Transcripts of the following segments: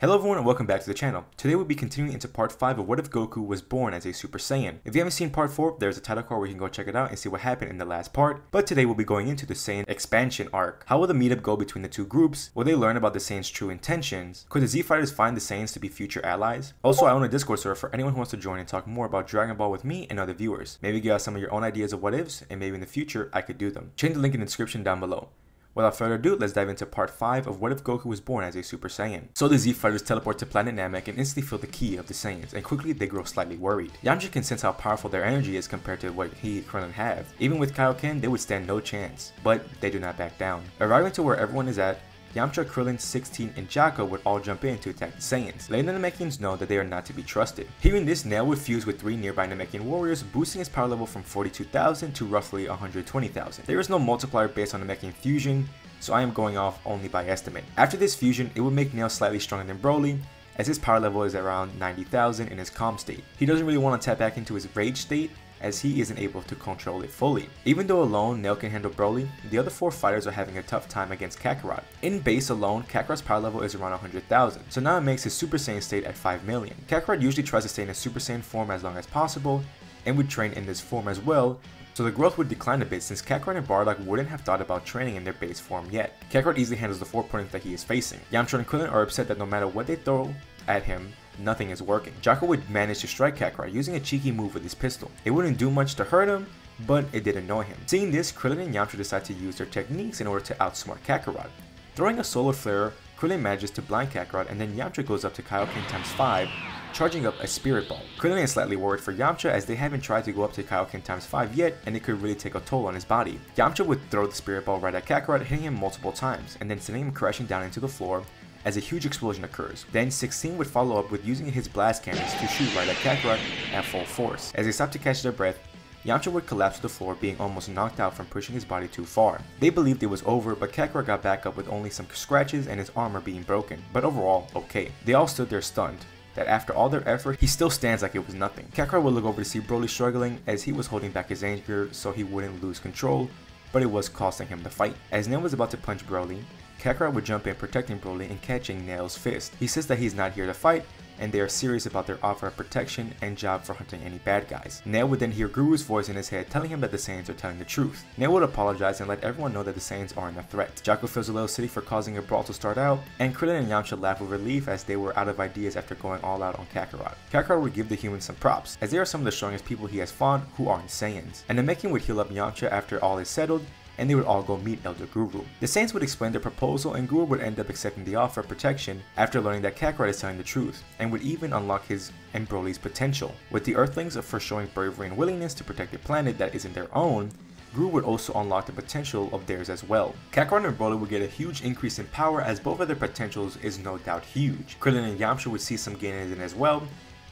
Hello everyone and welcome back to the channel. Today we'll be continuing into part 5 of What If Goku Was Born as a Super Saiyan. If you haven't seen part 4, there's a title card where you can go check it out and see what happened in the last part. But today we'll be going into the Saiyan expansion arc. How will the meetup go between the two groups? Will they learn about the Saiyans' true intentions? Could the Z Fighters find the Saiyans to be future allies? Also, I own a Discord server for anyone who wants to join and talk more about Dragon Ball with me and other viewers. Maybe give out some of your own ideas of what ifs, and maybe in the future I could do them. Check the link in the description down below. Without further ado, let's dive into part 5 of What If Goku Was Born as a Super Saiyan. So the Z Fighters teleport to Planet Namek and instantly feel the ki of the Saiyans, and quickly they grow slightly worried. Yamcha can sense how powerful their energy is compared to what he currently have. Even with Kaioken, they would stand no chance, but they do not back down. Arriving to where everyone is at, Yamcha, Krillin, 16, and Jocko would all jump in to attack the Saiyans, letting the Namekians know that they are not to be trusted. Hearing this, Nail would fuse with 3 nearby Namekian warriors, boosting his power level from 42,000 to roughly 120,000. There is no multiplier based on Namekian fusion, so I am going off only by estimate. After this fusion, it would make Nail slightly stronger than Broly, as his power level is around 90,000 in his calm state. He doesn't really want to tap back into his rage state, as he isn't able to control it fully. Even though alone Nail can handle Broly, the other 4 fighters are having a tough time against Kakarot. In base alone, Kakarot's power level is around 100,000, so now it makes his Super Saiyan state at 5 million. Kakarot usually tries to stay in a Super Saiyan form as long as possible, and would train in this form as well, so the growth would decline a bit since Kakarot and Bardock wouldn't have thought about training in their base form yet. Kakarot easily handles the 4 opponents that he is facing. Yamcha and Krillin are upset that no matter what they throw at him, nothing is working. Jocko would manage to strike Kakarot using a cheeky move with his pistol. It wouldn't do much to hurt him, but it did annoy him. Seeing this, Krillin and Yamcha decide to use their techniques in order to outsmart Kakarot. Throwing a solar flare, Krillin manages to blind Kakarot, and then Yamcha goes up to Kaioken times 5, charging up a spirit ball. Krillin is slightly worried for Yamcha as they haven't tried to go up to Kaioken times 5 yet, and it could really take a toll on his body. Yamcha would throw the spirit ball right at Kakarot, hitting him multiple times, and then sending him crashing down into the floor as a huge explosion occurs. Then 16 would follow up with using his blast cannons to shoot right at Kakarot at full force. As they stop to catch their breath, Yamcha would collapse to the floor, being almost knocked out from pushing his body too far. They believed it was over, but Kakarot got back up with only some scratches and his armor being broken, but overall, okay. They all stood there stunned that after all their effort, he still stands like it was nothing. Kakarot would look over to see Broly struggling as he was holding back his anger so he wouldn't lose control, but it was costing him the fight. As Nail was about to punch Broly, Kakarot would jump in, protecting Broly and catching Nail's fist. He says that he's not here to fight, and they are serious about their offer of protection and job for hunting any bad guys. Nail would then hear Guru's voice in his head telling him that the Saiyans are telling the truth. Nail would apologize and let everyone know that the Saiyans aren't a threat. Jocko feels a little silly for causing a brawl to start out, and Krillin and Yamcha laugh with relief as they were out of ideas after going all out on Kakarot. Kakarot would give the humans some props, as they are some of the strongest people he has fought who aren't Saiyans. And the Namekian would heal up Yamcha after all is settled, and they would all go meet Elder Guru. The Saiyans would explain their proposal, and Guru would end up accepting the offer of protection after learning that Kakarot is telling the truth, and would even unlock his and Broly's potential. With the Earthlings for showing bravery and willingness to protect a planet that isn't their own, Guru would also unlock the potential of theirs as well. Kakarot and Broly would get a huge increase in power as both of their potentials is no doubt huge. Krillin and Yamcha would see some gain in it as well,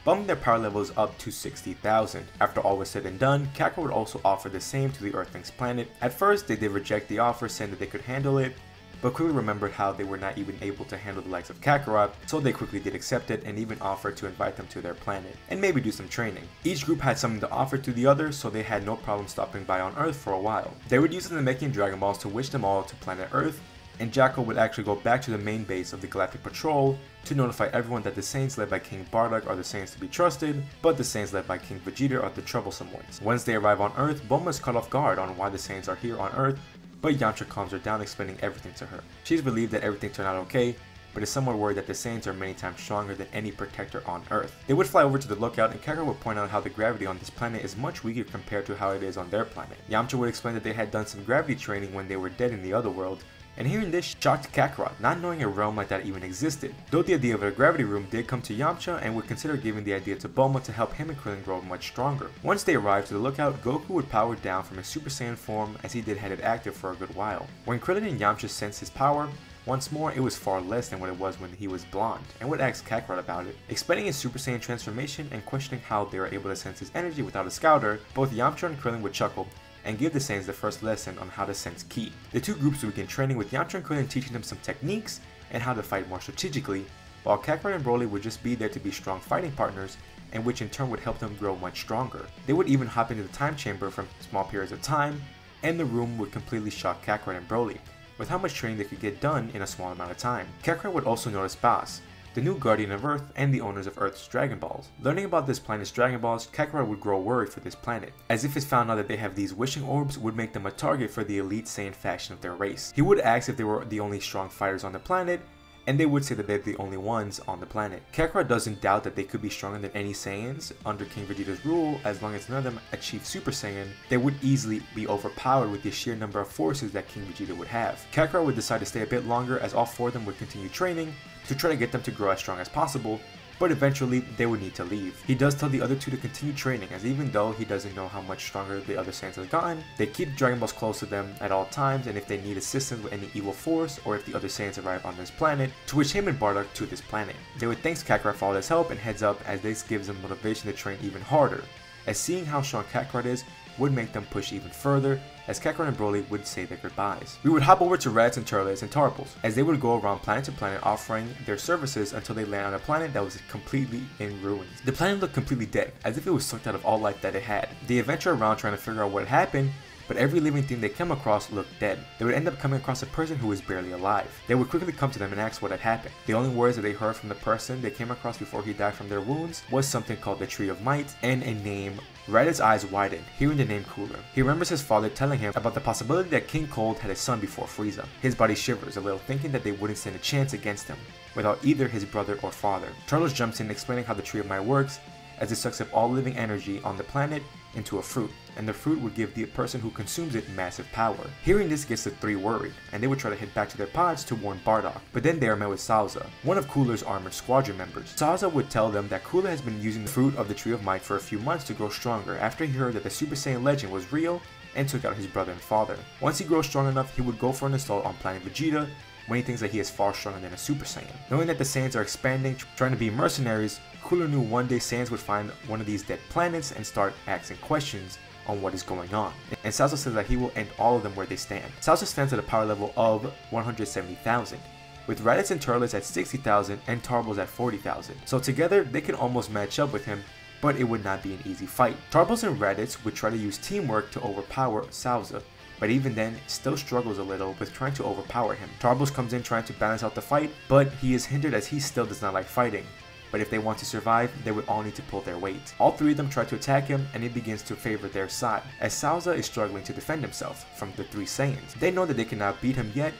bumping their power levels up to 60,000. After all was said and done, Kakarot would also offer the same to the Earthlings planet. At first, they did reject the offer, saying that they could handle it, but quickly remembered how they were not even able to handle the likes of Kakarot, so they quickly did accept it and even offered to invite them to their planet, and maybe do some training. Each group had something to offer to the others, so they had no problem stopping by on Earth for a while. They would use the Namekian Dragon Balls to wish them all to planet Earth, and Jocko would actually go back to the main base of the Galactic Patrol to notify everyone that the Saiyans led by King Bardock are the Saiyans to be trusted, but the Saiyans led by King Vegeta are the troublesome ones. Once they arrive on Earth, Bulma is caught off guard on why the Saiyans are here on Earth, but Yamcha calms her down, explaining everything to her. She's relieved that everything turned out okay, but is somewhat worried that the Saiyans are many times stronger than any protector on Earth. They would fly over to the lookout, and Kakarot would point out how the gravity on this planet is much weaker compared to how it is on their planet. Yamcha would explain that they had done some gravity training when they were dead in the other world, and hearing this shocked Kakarot, not knowing a realm like that even existed. Though the idea of a gravity room did come to Yamcha, and would consider giving the idea to Bulma to help him and Krillin grow much stronger. Once they arrived to the lookout, Goku would power down from his Super Saiyan form, as he did had it active for a good while. When Krillin and Yamcha sensed his power, once more, it was far less than what it was when he was blonde, and would ask Kakarot about it. Explaining his Super Saiyan transformation and questioning how they were able to sense his energy without a scouter, both Yamcha and Krillin would chuckle, and give the Saiyans the first lesson on how to sense ki. The two groups would begin training, with Yamcha and Krillin teaching them some techniques and how to fight more strategically, while Kakarot and Broly would just be there to be strong fighting partners, and which in turn would help them grow much stronger. They would even hop into the time chamber for small periods of time, and the room would completely shock Kakarot and Broly with how much training they could get done in a small amount of time. Kakarot would also notice Bass, the new guardian of Earth and the owners of Earth's Dragon Balls. Learning about this planet's Dragon Balls, Kakarot would grow worried for this planet, as if it's found out that they have these wishing orbs would make them a target for the elite Saiyan faction of their race. He would ask if they were the only strong fighters on the planet, and they would say that they're the only ones on the planet. Kakarot doesn't doubt that they could be stronger than any Saiyans under King Vegeta's rule. As long as none of them achieve Super Saiyan, they would easily be overpowered with the sheer number of forces that King Vegeta would have. Kakarot would decide to stay a bit longer, as all 4 of them would continue training to try to get them to grow as strong as possible, but eventually they would need to leave. He does tell the other 2 to continue training, as even though he doesn't know how much stronger the other Saiyans have gotten, they keep Dragon Balls close to them at all times, and if they need assistance with any evil force, or if the other Saiyans arrive on this planet, to which him and Bardock to this planet. They would thank Kakarot for all his help and heads up, as this gives them motivation to train even harder, as seeing how strong Kakarot is would make them push even further, as Kakarot and Broly would say their goodbyes. We would hop over to Raditz and Turles and Tarbles, as they would go around planet to planet offering their services until they land on a planet that was completely in ruins. The planet looked completely dead, as if it was sucked out of all life that it had. They adventure around trying to figure out what had happened, but every living thing they came across looked dead. They would end up coming across a person who was barely alive. They would quickly come to them and ask what had happened. The only words that they heard from the person they came across before he died from their wounds was something called the Tree of Might and a name. Raditz's eyes widened, hearing the name Cooler. He remembers his father telling him about the possibility that King Cold had a son before Frieza. His body shivers a little, thinking that they wouldn't stand a chance against him without either his brother or father. Turles jumps in, explaining how the Tree of Might works, as it sucks up all living energy on the planet into a fruit, and the fruit would give the person who consumes it massive power. Hearing this gets the 3 worried, and they would try to head back to their pods to warn Bardock, but then they are met with Salza, one of Cooler's armored squadron members. Salza would tell them that Cooler has been using the fruit of the Tree of Might for a few months to grow stronger after he heard that the Super Saiyan legend was real and took out his brother and father. Once he grows strong enough, he would go for an assault on Planet Vegeta, when he thinks that he is far stronger than a Super Saiyan. Knowing that the Saiyans are expanding, trying to be mercenaries, Cooler knew one day Saiyans would find one of these dead planets and start asking questions on what is going on. And Salza says that he will end all of them where they stand. Salza stands at a power level of 170,000, with Raditz and Turles at 60,000 and Tarbles at 40,000. So together they can almost match up with him, but it would not be an easy fight. Tarbles and Raditz would try to use teamwork to overpower Salza, but even then still struggles a little with trying to overpower him. Tarbles comes in trying to balance out the fight, but he is hindered as he still does not like fighting. But if they want to survive, they would all need to pull their weight. All 3 of them try to attack him, and he begins to favor their side, as Salza is struggling to defend himself from the 3 Saiyans. They know that they cannot beat him yet,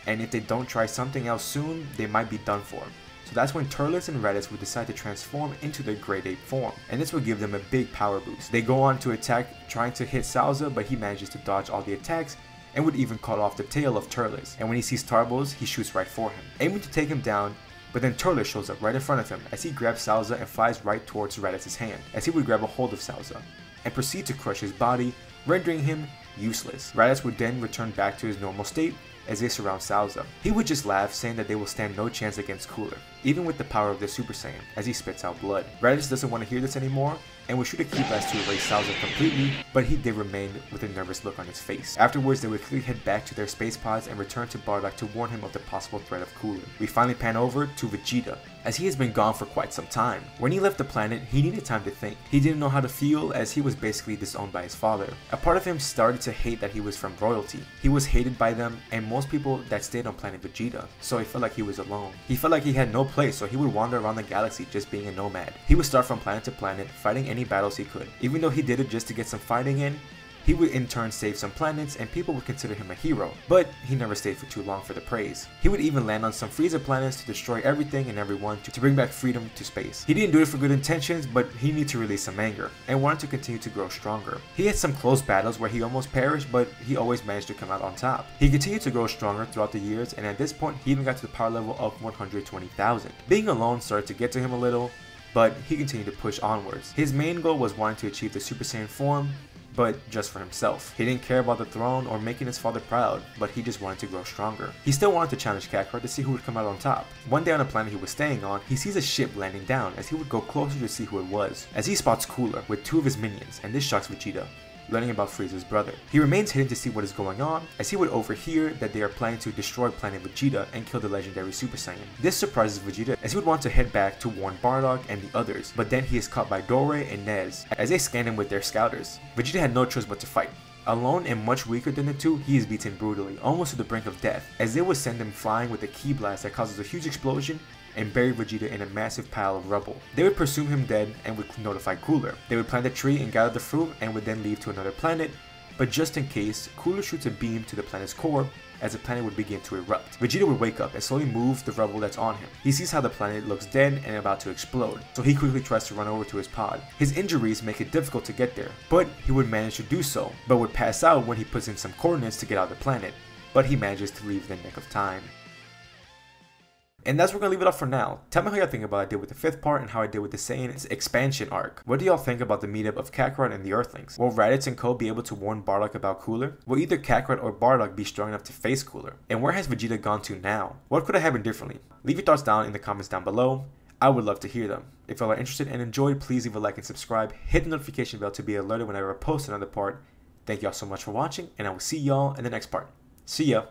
and if they don't try something else soon, they might be done for. So that's when Turles and Raditz would decide to transform into their Grade 8 form, and this would give them a big power boost. They go on to attack, trying to hit Salza, but he manages to dodge all the attacks, and would even cut off the tail of Turles. And when he sees Tarbles, he shoots right for him, aiming to take him down, but then Turles shows up right in front of him as he grabs Salza and flies right towards Raditz's hand, as he would grab a hold of Salza, and proceed to crush his body, rendering him useless. Raditz would then return back to his normal state as they surround Salza. He would just laugh, saying that they will stand no chance against Cooler, even with the power of the Super Saiyan, as he spits out blood. Raditz doesn't want to hear this anymore, and would shoot a key blast to erase Salza completely, but he did remain with a nervous look on his face. Afterwards, they would quickly head back to their space pods and return to Bardock to warn him of the possible threat of Cooler. We finally pan over to Vegeta, as he has been gone for quite some time. When he left the planet, he needed time to think. He didn't know how to feel, as he was basically disowned by his father. A part of him started to hate that he was from royalty. He was hated by them and most people that stayed on Planet Vegeta, so he felt like he was alone. He felt like he had no place, so he would wander around the galaxy just being a nomad. He would start from planet to planet, fighting any battles he could. Even though he did it just to get some fighting in, he would in turn save some planets and people would consider him a hero, but he never stayed for too long for the praise. He would even land on some Frieza planets to destroy everything and everyone to bring back freedom to space. He didn't do it for good intentions, but he needed to release some anger and wanted to continue to grow stronger. He had some close battles where he almost perished, but he always managed to come out on top. He continued to grow stronger throughout the years, and at this point he even got to the power level of 120,000. Being alone started to get to him a little, but he continued to push onwards. His main goal was wanting to achieve the Super Saiyan form, but just for himself. He didn't care about the throne or making his father proud, but he just wanted to grow stronger. He still wanted to challenge Kakarot to see who would come out on top. One day on a planet he was staying on, he sees a ship landing down as he would go closer to see who it was, as he spots Cooler with 2 of his minions, and this shocks Vegeta, learning about Frieza's brother. He remains hidden to see what is going on, as he would overhear that they are planning to destroy Planet Vegeta and kill the legendary Super Saiyan. This surprises Vegeta, as he would want to head back to warn Bardock and the others, but then he is caught by Dore and Nez as they scan him with their scouters. Vegeta had no choice but to fight. Alone and much weaker than the two, he is beaten brutally, almost to the brink of death, as they would send him flying with a ki blast that causes a huge explosion and bury Vegeta in a massive pile of rubble. They would presume him dead and would notify Cooler. They would plant a tree and gather the fruit and would then leave to another planet, but just in case, Cooler shoots a beam to the planet's core as the planet would begin to erupt. Vegeta would wake up and slowly move the rubble that's on him. He sees how the planet looks dead and about to explode, so he quickly tries to run over to his pod. His injuries make it difficult to get there, but he would manage to do so, but would pass out when he puts in some coordinates to get out of the planet, but he manages to leave in the nick of time. And that's where we're gonna leave it up for now. Tell me how y'all think about what I did with the 5th part and how I did with the Saiyan expansion arc. What do y'all think about the meetup of Kakarot and the Earthlings? Will Raditz and Co be able to warn Bardock about Cooler? Will either Kakarot or Bardock be strong enough to face Cooler? And where has Vegeta gone to now? What could have happened differently? Leave your thoughts down in the comments down below. I would love to hear them. If y'all are interested and enjoyed, please leave a like and subscribe. Hit the notification bell to be alerted whenever I post another part. Thank y'all so much for watching, and I will see y'all in the next part. See ya!